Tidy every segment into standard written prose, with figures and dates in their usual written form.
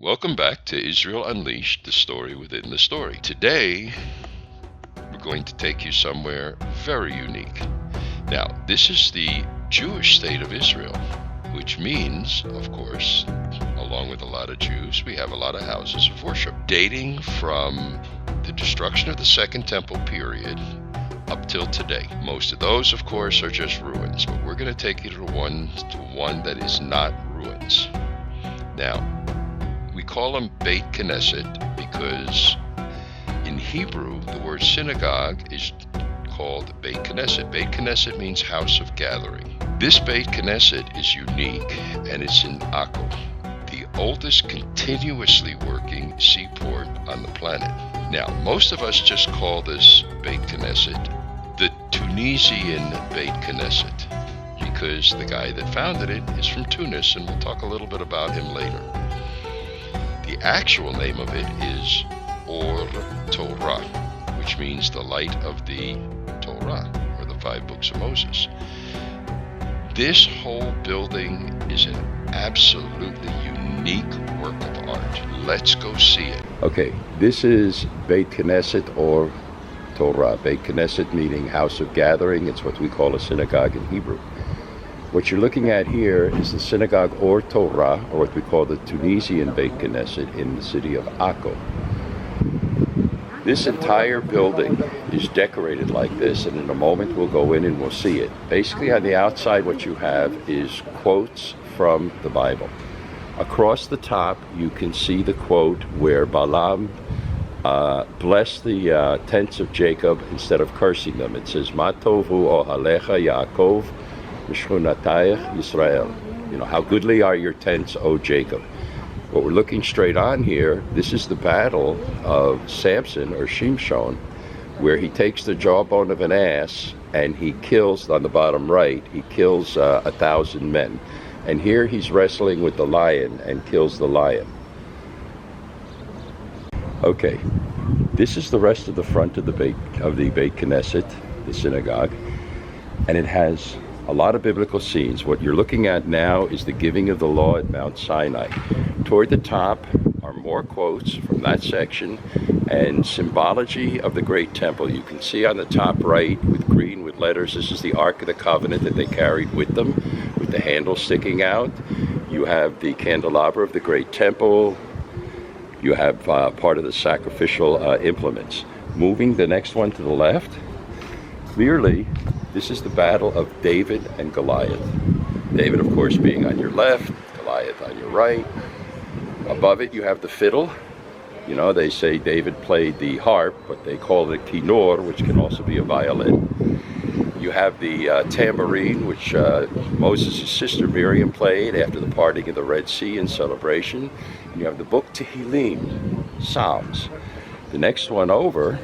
Welcome back to Israel Unleashed, the story within the story. Today, we're going to take you somewhere very unique. Now, this is the Jewish state of Israel, which means, of course, along with a lot of Jews, we have a lot of houses of worship, dating from the destruction of the Second Temple period up till today. Most of those, of course, are just ruins, but we're going to take you to one that is not ruins. Now, we call them Beit Knesset because in Hebrew, the word synagogue is called Beit Knesset. Beit Knesset means house of gathering. This Beit Knesset is unique, and it's in Akko, the oldest continuously working seaport on the planet. Now, most of us just call this Beit Knesset the Tunisian Beit Knesset because the guy that founded it is from Tunis, and we'll talk a little bit about him later. The actual name of it is Or Torah, which means the light of the Torah, or the 5 books of Moses. This whole building is an absolutely unique work of art. Let's go see it. Okay, this is Beit Knesset or Torah. Beit Knesset meaning house of gathering. It's what we call a synagogue in Hebrew. What you're looking at here is the synagogue or Torah, or what we call the Tunisian Beit Knesset in the city of Akko. This entire building is decorated like this, and in a moment we'll go in and we'll see it. Basically on the outside what you have is quotes from the Bible. Across the top you can see the quote where Balaam blessed the tents of Jacob instead of cursing them. It says, Ma tovu ohalecha Yaakov Mishchunatayach Yisrael. You know, how goodly are your tents, O Jacob. What we're looking straight on here, this is the battle of Samson or Shimshon, where he takes the jawbone of an ass and he kills, on the bottom right, he kills 1,000 men. And here he's wrestling with the lion and kills the lion. Okay, this is the rest of the front of the Beit Knesset, the synagogue, and it has a lot of biblical scenes. What you're looking at now is the giving of the law at Mount Sinai. Toward the top are more quotes from that section and symbology of the great temple. You can see on the top right with green with letters, this is the Ark of the Covenant that they carried with them, with the handle sticking out. You have the candelabra of the great temple. You have part of the sacrificial implements. Moving the next one to the left, clearly this is the battle of David and Goliath. David, of course, being on your left, Goliath on your right. Above it, you have the fiddle. You know, they say David played the harp, but they call it a kinor, which can also be a violin. You have the tambourine, which Moses' sister Miriam played after the parting of the Red Sea in celebration. And you have the book Tehillim, Psalms. The next one over,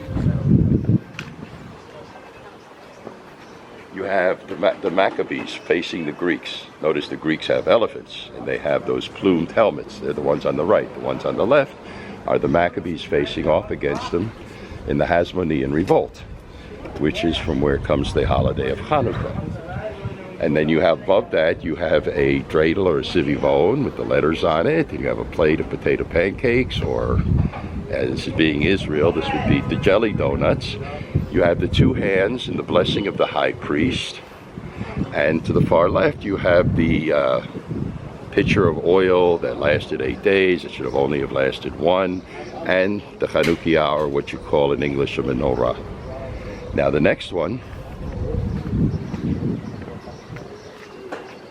you have the Maccabees facing the Greeks. Notice the Greeks have elephants, and they have those plumed helmets. They're the ones on the right. The ones on the left are the Maccabees facing off against them in the Hasmonean revolt, which is from where comes the holiday of Hanukkah. And then you have above that, you have a dreidel or a sivivon with the letters on it, and you have a plate of potato pancakes, or as being Israel, this would be the jelly donuts. You have the 2 hands and the blessing of the high priest. And to the far left, you have the pitcher of oil that lasted 8 days. It should have only have lasted 1. And the Chanukiah, or what you call in English a menorah. Now the next one,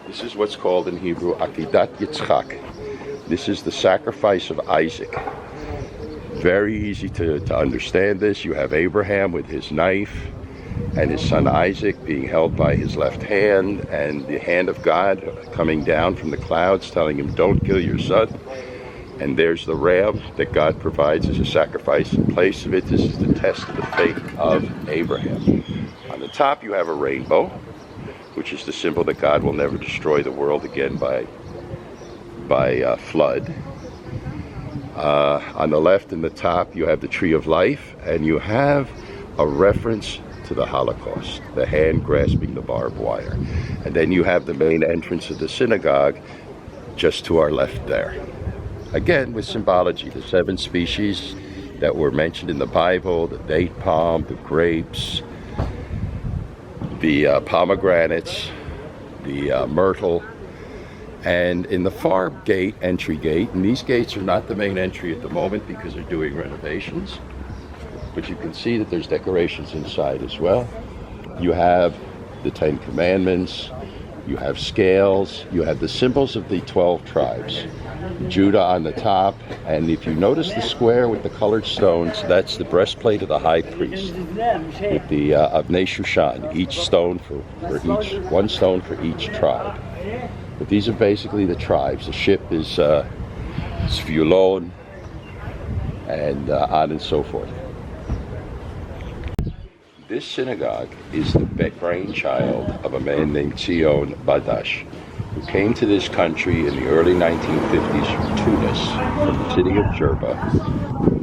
this is what's called in Hebrew Akidat Yitzchak. This is the sacrifice of Isaac. Very easy to understand this. You have Abraham with his knife and his son Isaac being held by his left hand, and the hand of God coming down from the clouds telling him, don't kill your son. And there's the ram that God provides as a sacrifice in place of it. This is the test of the faith of Abraham. On the top you have a rainbow, which is the symbol that God will never destroy the world again by flood. On the left and the top you have the tree of life, and you have a reference to the Holocaust, the hand grasping the barbed wire. And then you have the main entrance of the synagogue just to our left there. again with symbology, the 7 species that were mentioned in the Bible, the date palm, the grapes, the pomegranates, the myrtle. And in the far gate, entry gate, and these gates are not the main entry at the moment because they're doing renovations, but you can see that there's decorations inside as well. You have the 10 Commandments, you have scales, you have the symbols of the 12 tribes. Judah on the top, and if you notice the square with the colored stones, that's the breastplate of the high priest with the Avnei Shushan, each stone for each, one stone for each tribe. But these are basically the tribes. The ship is Zvulun, and on and so forth. This synagogue is the brainchild of a man named Zion Badash, who came to this country in the early 1950s from Tunis, from the city of Jerba,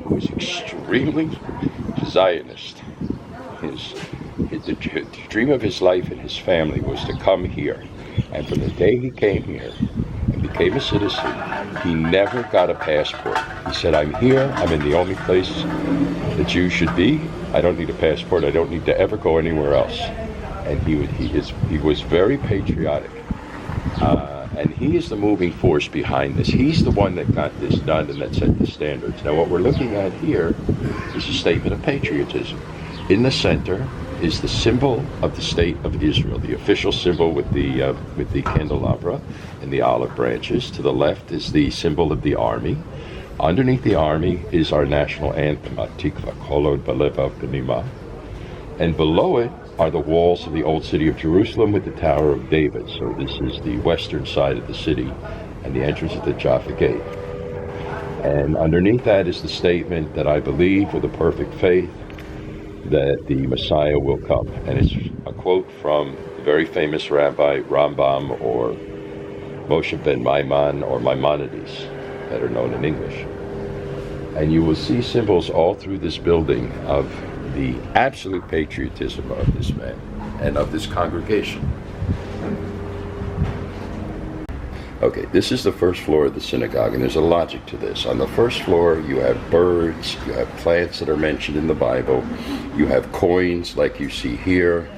who was extremely Zionist. The dream of his life and his family was to come here. And from the day he came here and became a citizen, he never got a passport. He said, I'm here, I'm in the only place that Jews should be. I don't need a passport, I don't need to ever go anywhere else. And he was very patriotic. And he is the moving force behind this. He's the one that got this done and that set the standards. Now what we're looking at here is a statement of patriotism. In the center is the symbol of the state of Israel, the official symbol with the candelabra and the olive branches. To the left is the symbol of the army. Underneath the army is our national anthem, Atikva, Kolod Balevav Benima. And below it are the walls of the old city of Jerusalem with the Tower of David. So this is the western side of the city and the entrance of the Jaffa Gate. And underneath that is the statement that I believe with a perfect faith that the Messiah will come. And it's a quote from the very famous Rabbi Rambam, or Moshe ben Maimon, or Maimonides, better known in English. And you will see symbols all through this building of the absolute patriotism of this man and of this congregation. Okay, this is the first floor of the synagogue, and there's a logic to this. On the first floor, you have birds, you have plants that are mentioned in the Bible, you have coins like you see here.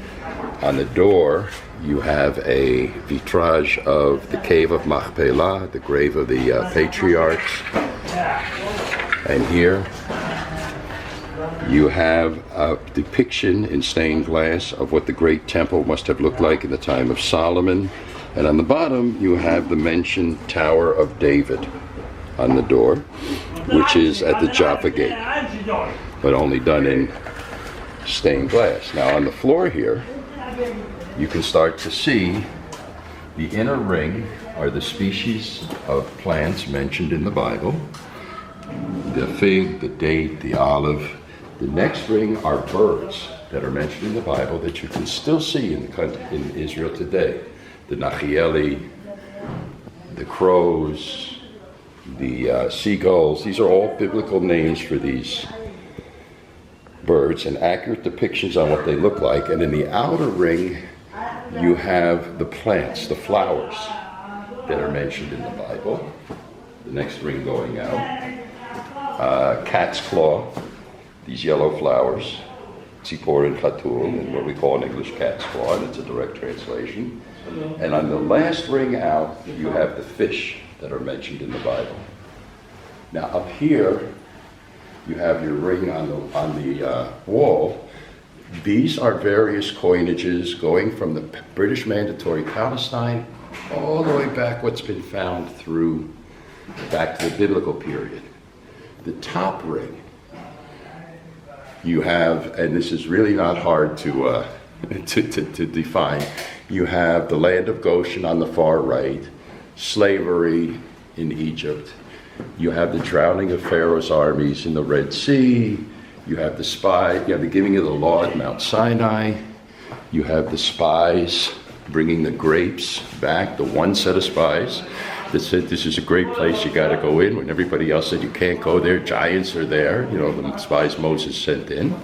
On the door, you have a vitrage of the cave of Machpelah, the grave of the patriarchs. And here, you have a depiction in stained glass of what the great temple must have looked like in the time of Solomon. And on the bottom, you have the mentioned Tower of David on the door, which is at the Jaffa Gate, but only done in stained glass. Now on the floor here, you can start to see the inner ring are the species of plants mentioned in the Bible. The fig, the date, the olive. The next ring are birds that are mentioned in the Bible that you can still see in Israel today. The Nachieli, the crows, the seagulls. These are all biblical names for these birds and accurate depictions on what they look like. And in the outer ring, you have the plants, the flowers that are mentioned in the Bible. The next ring going out. Cat's claw, these yellow flowers. Tzipor and Chatul, and what we call in English cat's claw, and it's a direct translation. And on the last ring out, you have the fish that are mentioned in the Bible. Now up here, you have your ring on the wall. These are various coinages going from the British Mandatory Palestine all the way back what's been found through back to the biblical period. The top ring, you have, and this is really not hard to define, you have the land of Goshen on the far right, slavery in Egypt, you have the drowning of Pharaoh's armies in the Red Sea, you have the spies, you have the giving of the law at Mount Sinai, you have the spies bringing the grapes back, the one set of spies that said this is a great place, you got to go in, when everybody else said you can't go there, giants are there, the spies Moses sent in.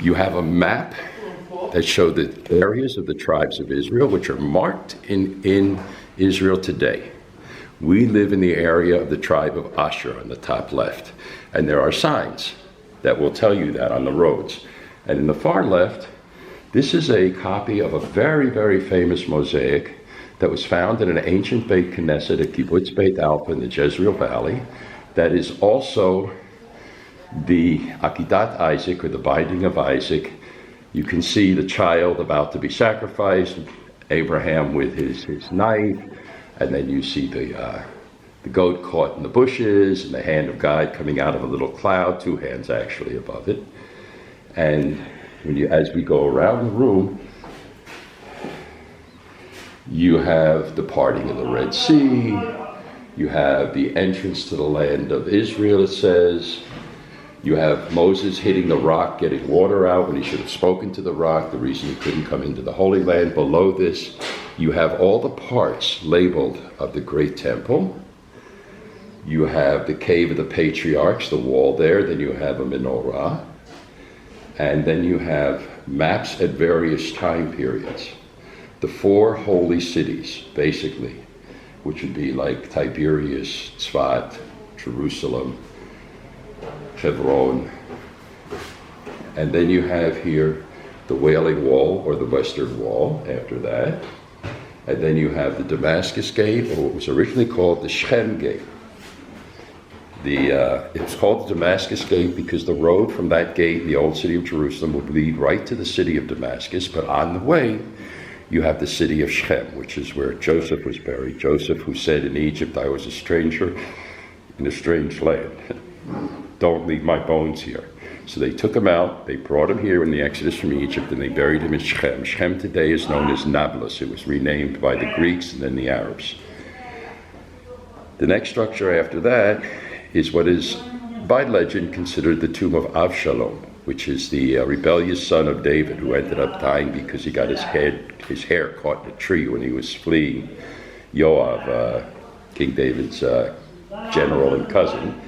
You have a map that showed the areas of the tribes of Israel which are marked in Israel today, We live in the area of the tribe of Asher on the top left. And there are signs that will tell you that on the roads. And in the far left, this is a copy of a very, very famous mosaic that was found in an ancient Beit Knesset at Kibbutz Beit Alpha in the Jezreel Valley. That is also the Akedat Isaac, or the binding of Isaac. You can see the child about to be sacrificed, Abraham with his knife, and then you see the goat caught in the bushes, and the hand of God coming out of a little cloud, two hands actually above it. And as we go around the room, you have the parting of the Red Sea, you have the entrance to the land of Israel, it says. You have Moses hitting the rock, getting water out when he should have spoken to the rock, the reason he couldn't come into the Holy Land. Below this, you have all the parts labeled of the great temple. You have the cave of the patriarchs, the wall there, then you have a menorah. And then you have maps at various time periods. The four holy cities, basically, which would be like Tiberias, Tzfat, Jerusalem, Hebron. And then you have here the Wailing Wall, or the Western Wall, after that. And then you have the Damascus Gate, or what was originally called the Shechem Gate. It's called the Damascus Gate because the road from that gate in the old city of Jerusalem would lead right to the city of Damascus, but on the way you have the city of Shechem, which is where Joseph was buried. Joseph, who said in Egypt, I was a stranger in a strange land. Don't leave my bones here. So they took him out, they brought him here in the Exodus from Egypt, and they buried him in Shechem. Shechem today is known as Nablus. It was renamed by the Greeks and then the Arabs. The next structure after that is what is, by legend, considered the tomb of Avshalom, which is the rebellious son of David, who ended up dying because he got his hair caught in a tree when he was fleeing Yoav, King David's general and cousin.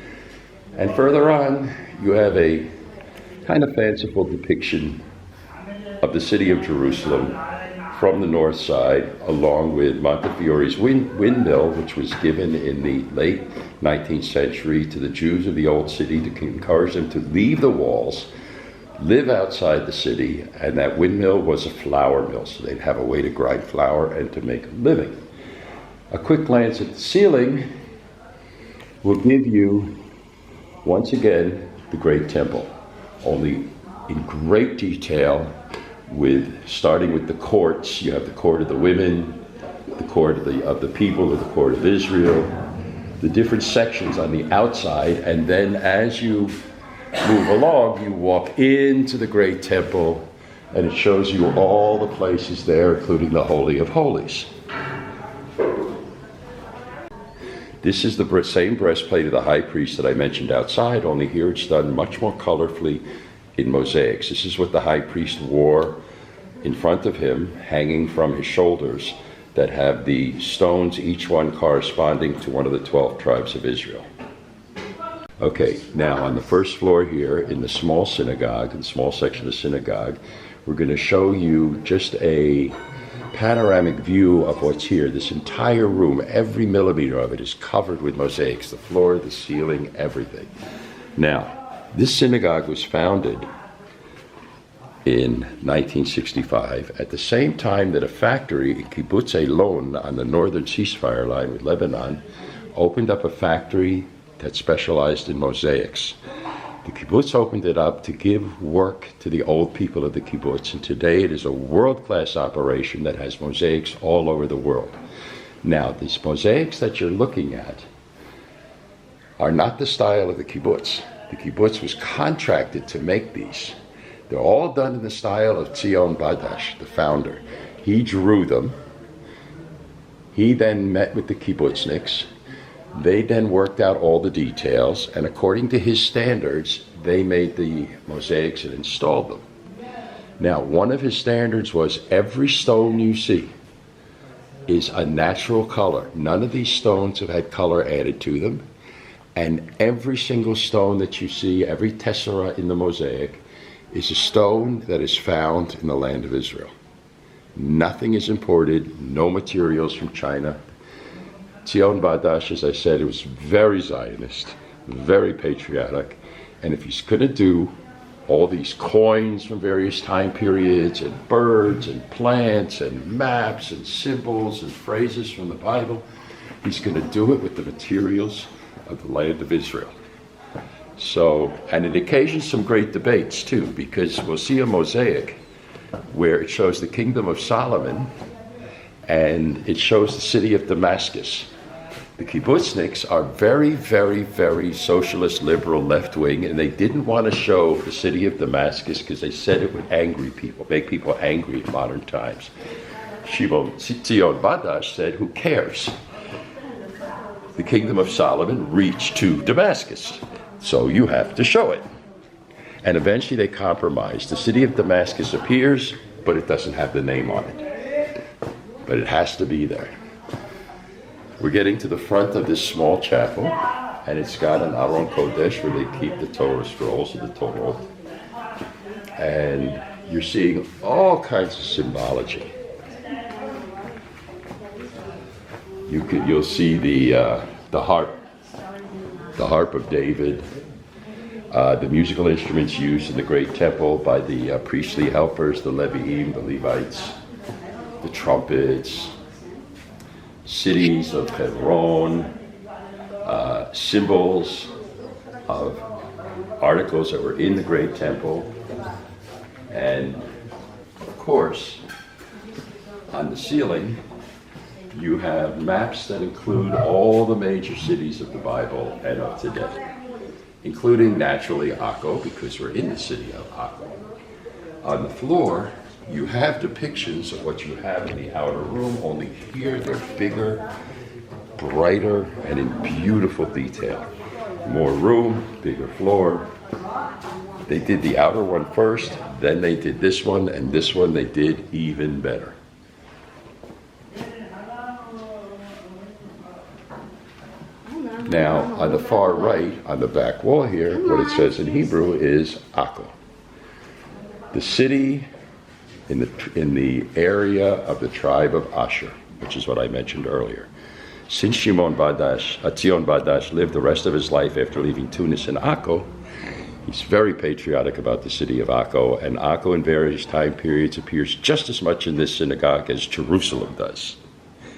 And further on, you have a kind of fanciful depiction of the city of Jerusalem from the north side, along with Montefiore's windmill, which was given in the late 19th century to the Jews of the old city to encourage them to leave the walls, live outside the city, and that windmill was a flour mill, so they'd have a way to grind flour and to make a living. A quick glance at the ceiling will give you, once again, the great temple, only in great detail, starting with the courts. You have the court of the women, the court of the people, or the court of Israel, the different sections on the outside, and then as you move along, you walk into the great temple, and it shows you all the places there, including the Holy of Holies. This is the same breastplate of the high priest that I mentioned outside, only here it's done much more colorfully in mosaics. This is what the high priest wore in front of him, hanging from his shoulders, that have the stones, each one corresponding to one of the 12 tribes of Israel. Okay, now on the first floor here in the small synagogue, in the small section of the synagogue, we're going to show you just a panoramic view of what's here. This entire room, every millimeter of it is covered with mosaics, the floor, the ceiling, everything. Now, this synagogue was founded in 1965, at the same time that a factory in Kibbutz Eilon on the northern ceasefire line with Lebanon opened up a factory that specialized in mosaics. The kibbutz opened it up to give work to the old people of the kibbutz, and today it is a world-class operation that has mosaics all over the world. Now, these mosaics that you're looking at are not the style of the kibbutz. The kibbutz was contracted to make these. They're all done in the style of Zion Badash, the founder. He drew them. He then met with the kibbutzniks. They then worked out all the details, and according to his standards, they made the mosaics and installed them. Now, one of his standards was every stone you see is a natural color. None of these stones have had color added to them, and every single stone that you see, every tessera in the mosaic, is a stone that is found in the land of Israel. Nothing is imported, no materials from China. Zion Badash, as I said, it was very Zionist, very patriotic. And if he's going to do all these coins from various time periods and birds and plants and maps and symbols and phrases from the Bible, he's going to do it with the materials of the land of Israel. So, and it occasions some great debates too, because we'll see a mosaic where it shows the kingdom of Solomon and it shows the city of Damascus. The kibbutzniks are very, very, very socialist, liberal, left-wing, and they didn't want to show the city of Damascus because they said it would make people angry in modern times. Zion Badash said, who cares? The kingdom of Solomon reached to Damascus, so you have to show it. And eventually they compromised. The city of Damascus appears, but it doesn't have the name on it. But it has to be there. We're getting to the front of this small chapel, and it's got an Aron Kodesh where they keep the Torah scrolls of the Torah. And you're seeing all kinds of symbology. You'll see the harp of David, the musical instruments used in the great temple by the priestly helpers, the Leviim, the Levites, the trumpets, cities of Hebron, symbols of articles that were in the great temple, and of course, on the ceiling, you have maps that include all the major cities of the Bible and of today, including naturally Akko, because we're in the city of Akko. On the floor, you have depictions of what you have in the outer room, only here they're bigger, brighter, and in beautiful detail. More room, bigger floor. They did the outer one first, then they did this one, and this one they did even better. Now, on the far right, on the back wall here, what it says in Hebrew is Akko. The city in the area of the tribe of Asher, which is what I mentioned earlier. Since Zion Badash lived the rest of his life after leaving Tunis in Akko, he's very patriotic about the city of Akko, and Akko in various time periods appears just as much in this synagogue as Jerusalem does,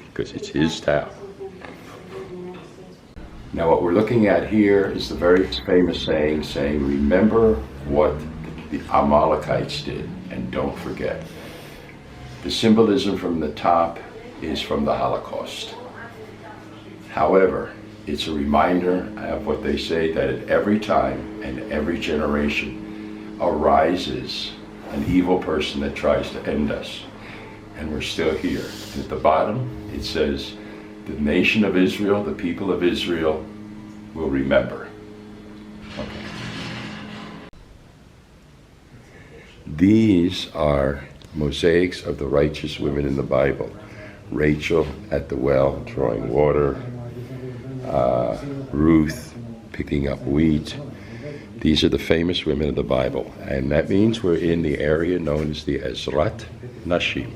because it's his town. Now what we're looking at here is the very famous saying, remember what the Amalekites did, and don't forget. The symbolism from the top is from the Holocaust. However, it's a reminder of what they say, that at every time and every generation arises an evil person that tries to end us. And we're still here. And at the bottom, it says, the nation of Israel, the people of Israel, will remember. Okay. These are mosaics of the righteous women in the Bible. Rachel at the well drawing water, Ruth picking up wheat. These are the famous women of the Bible, and that means we're in the area known as the Ezrat Nashim.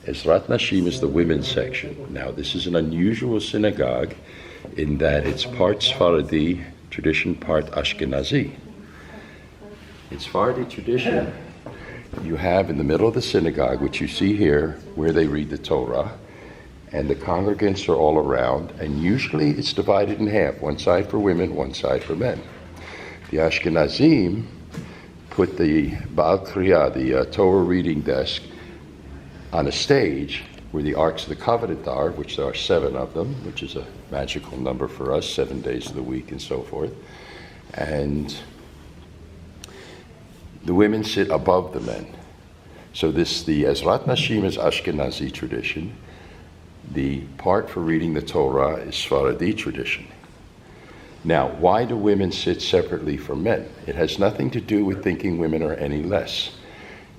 Ezrat Nashim is the women's section. Now, this is an unusual synagogue in that it's part Sephardi tradition, part Ashkenazi. In Sephardi tradition, you have in the middle of the synagogue, which you see here, where they read the Torah, and the congregants are all around, and usually it's divided in half, one side for women, one side for men. The Ashkenazim put the Baal Kriya, the Torah reading desk, on a stage where the Arks of the Covenant are, which there are 7 of them, which is a magical number for us, 7 days of the week and so forth. And the women sit above the men. So the Ezrat Nashim is Ashkenazi tradition. The part for reading the Torah is Sephardi tradition. Now, why do women sit separately from men? It has nothing to do with thinking women are any less.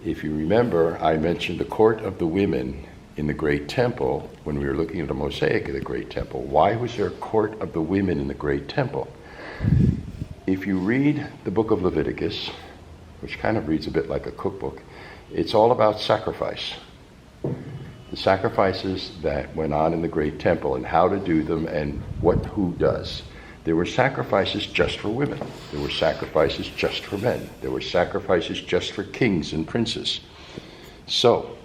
If you remember, I mentioned the court of the women in the great temple when we were looking at a mosaic of the great temple. Why was there a court of the women in the great temple? If you read the book of Leviticus, which kind of reads a bit like a cookbook, it's all about sacrifice. the sacrifices that went on in the great temple and how to do them and who does. There were sacrifices just for women. There were sacrifices just for men. There were sacrifices just for kings and princes. So,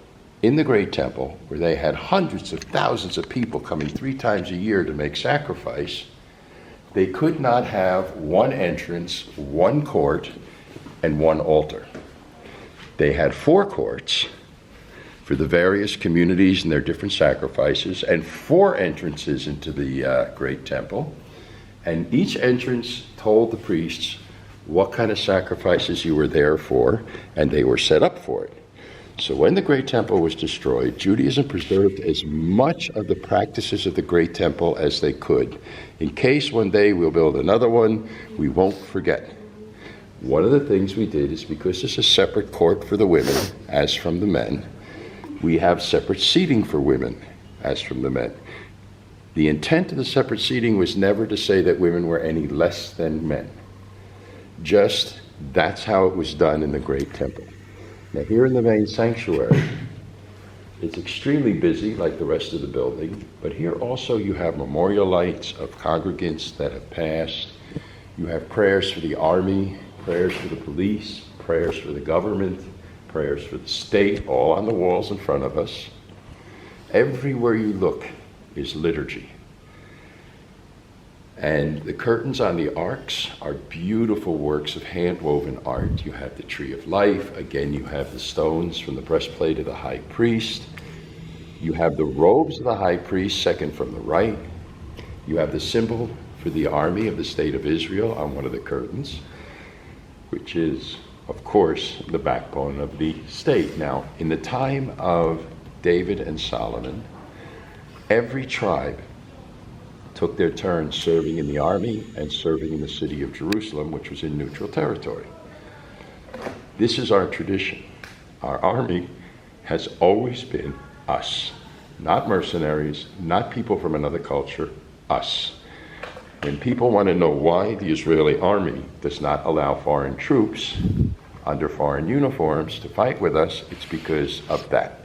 in the great temple, where they had hundreds of thousands of people coming 3 times a year to make sacrifice, they could not have one entrance, one court, and one altar. They had 4 courts for the various communities and their different sacrifices, and 4 entrances into the great temple. And each entrance told the priests what kind of sacrifices you were there for, and they were set up for it. So when the great temple was destroyed, Judaism preserved as much of the practices of the great temple as they could. In case one day we'll build another one, we won't forget. One of the things we did is, because there's a separate court for the women, as from the men, we have separate seating for women, as from the men. The intent of the separate seating was never to say that women were any less than men. Just that's how it was done in the great temple. Now here in the main sanctuary, it's extremely busy like the rest of the building, but here also you have memorial lights of congregants that have passed. You have prayers for the army, prayers for the police, prayers for the government, prayers for the state, all on the walls in front of us. Everywhere you look is liturgy. And the curtains on the arks are beautiful works of hand-woven art. You have the tree of life. Again, you have the stones from the breastplate of the high priest. You have the robes of the high priest, second from the right. You have the symbol for the army of the state of Israel on one of the curtains, which is, of course, the backbone of the state. Now, in the time of David and Solomon, every tribe took their turn serving in the army and serving in the city of Jerusalem, which was in neutral territory. This is our tradition. Our army has always been us, not mercenaries, not people from another culture, us. When people want to know why the Israeli army does not allow foreign troops under foreign uniforms to fight with us, it's because of that.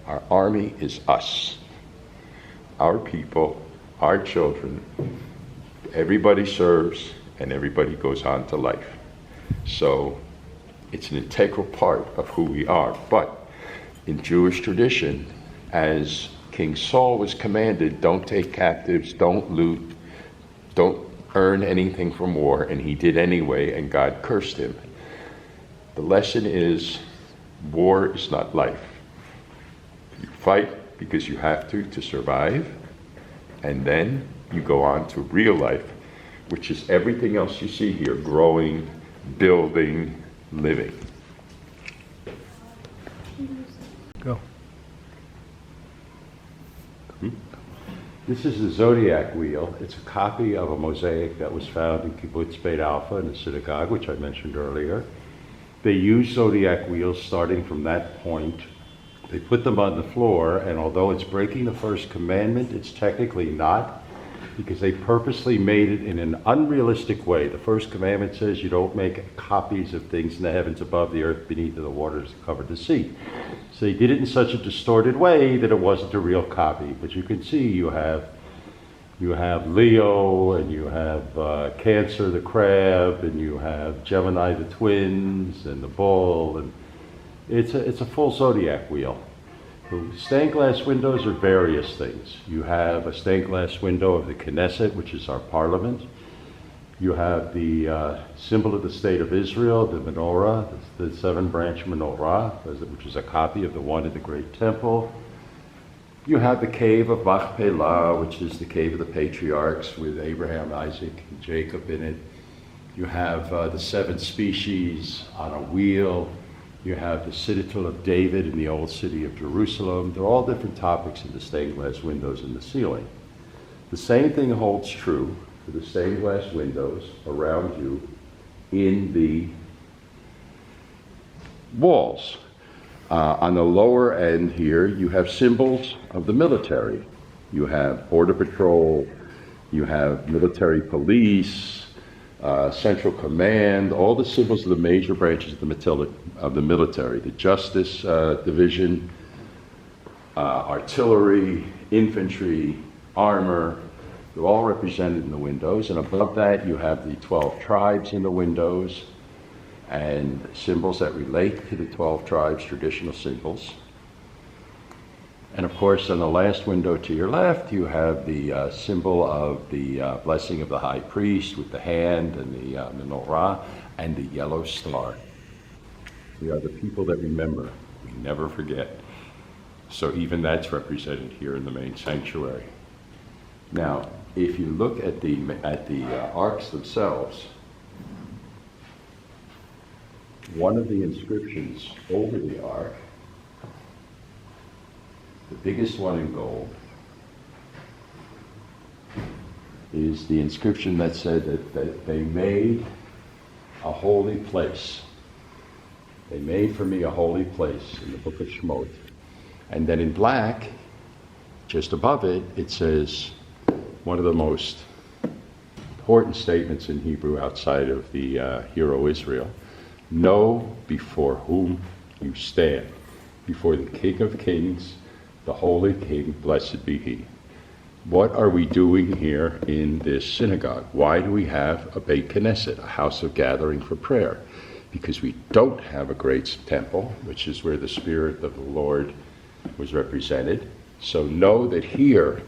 Our army is us, our people, our children. Everybody serves and everybody goes on to life. So it's an integral part of who we are. But in Jewish tradition, as King Saul was commanded, don't take captives, don't loot, don't earn anything from war, and he did anyway, and God cursed him. The lesson is, war is not life. You fight because you have to survive, and then you go on to real life, which is everything else you see here: growing, building, living. Go. This is the zodiac wheel. It's a copy of a mosaic that was found in Kibbutz Beit Alpha in the synagogue, which I mentioned earlier. They use zodiac wheels starting from that point. They put them on the floor, and although it's breaking the first commandment, it's technically not, because they purposely made it in an unrealistic way. The first commandment says you don't make copies of things in the heavens above, the earth beneath, and the waters that cover the sea. So they did it in such a distorted way that it wasn't a real copy. But you can see you have Leo, and you have Cancer the crab, and you have Gemini the twins, and the bull, and it's a full zodiac wheel. The stained glass windows are various things. You have a stained glass window of the Knesset, which is our parliament. You have the symbol of the state of Israel, the menorah, the 7-branch menorah, which is a copy of the one in the great temple. You have the cave of Machpelah, which is the cave of the patriarchs with Abraham, Isaac, and Jacob in it. You have the 7 species on a wheel. You have the citadel of David in the old city of Jerusalem. They're all different topics in the stained glass windows in the ceiling. The same thing holds true for the stained glass windows around you in the walls. On the lower end here, you have symbols of the military. You have Border Patrol, you have military police, Central Command, all the symbols of the major branches of the military, the Justice Division, artillery, infantry, armor. They're all represented in the windows. And above that, you have the 12 tribes in the windows and symbols that relate to the 12 tribes, traditional symbols. And of course, on the last window to your left, you have the symbol of the blessing of the high priest with the hand and the menorah and the yellow star. We are the people that remember. We never forget. So even that's represented here in the main sanctuary. Now, if you look at the arks themselves, one of the inscriptions over the ark, the biggest one in gold, is the inscription that said that they made a holy place. They made for me a holy place in the book of Shemot. And then in black, just above it, it says one of the most important statements in Hebrew outside of the hero Israel: know before whom you stand, before the King of Kings, the Holy King, blessed be He. What are we doing here in this synagogue? Why do we have a Beit Knesset, a house of gathering for prayer? Because we don't have a great temple, which is where the Spirit of the Lord was represented. So know that here,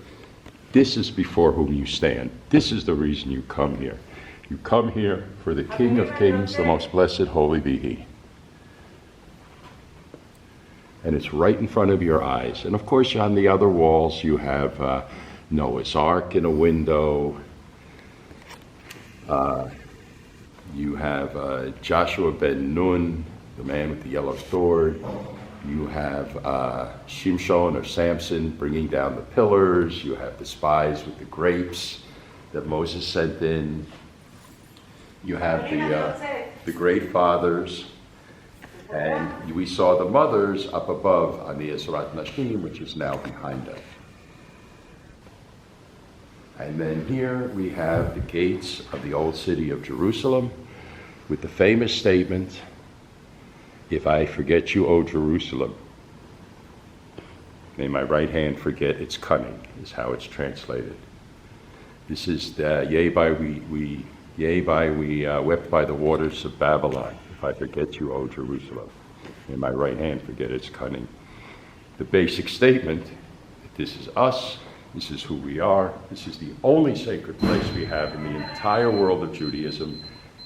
this is before whom you stand. This is the reason you come here. You come here for the King of Kings, the most blessed, holy be He. And it's right in front of your eyes. And of course, on the other walls, you have Noah's Ark in a window. You have Joshua ben Nun, the man with the yellow sword. You have Shimshon or Samson bringing down the pillars. You have the spies with the grapes that Moses sent in. You have the great fathers. And we saw the mothers up above on the Ezrat Nashim, which is now behind them. And then here we have the gates of the old city of Jerusalem with the famous statement, "If I forget you, O Jerusalem, may my right hand forget its cunning," is how it's translated. This is the yea by we wept by the waters of Babylon. If I forget you, O Jerusalem, may my right hand forget its cunning. The basic statement that this is us, this is who we are, this is the only sacred place we have in the entire world of Judaism,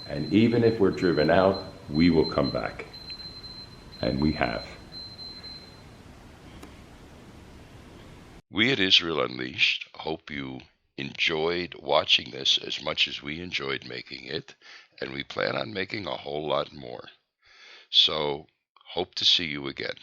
and even if we're driven out, we will come back. And we have. We at Israel Unleashed hope you enjoyed watching this as much as we enjoyed making it, and we plan on making a whole lot more. So, hope to see you again.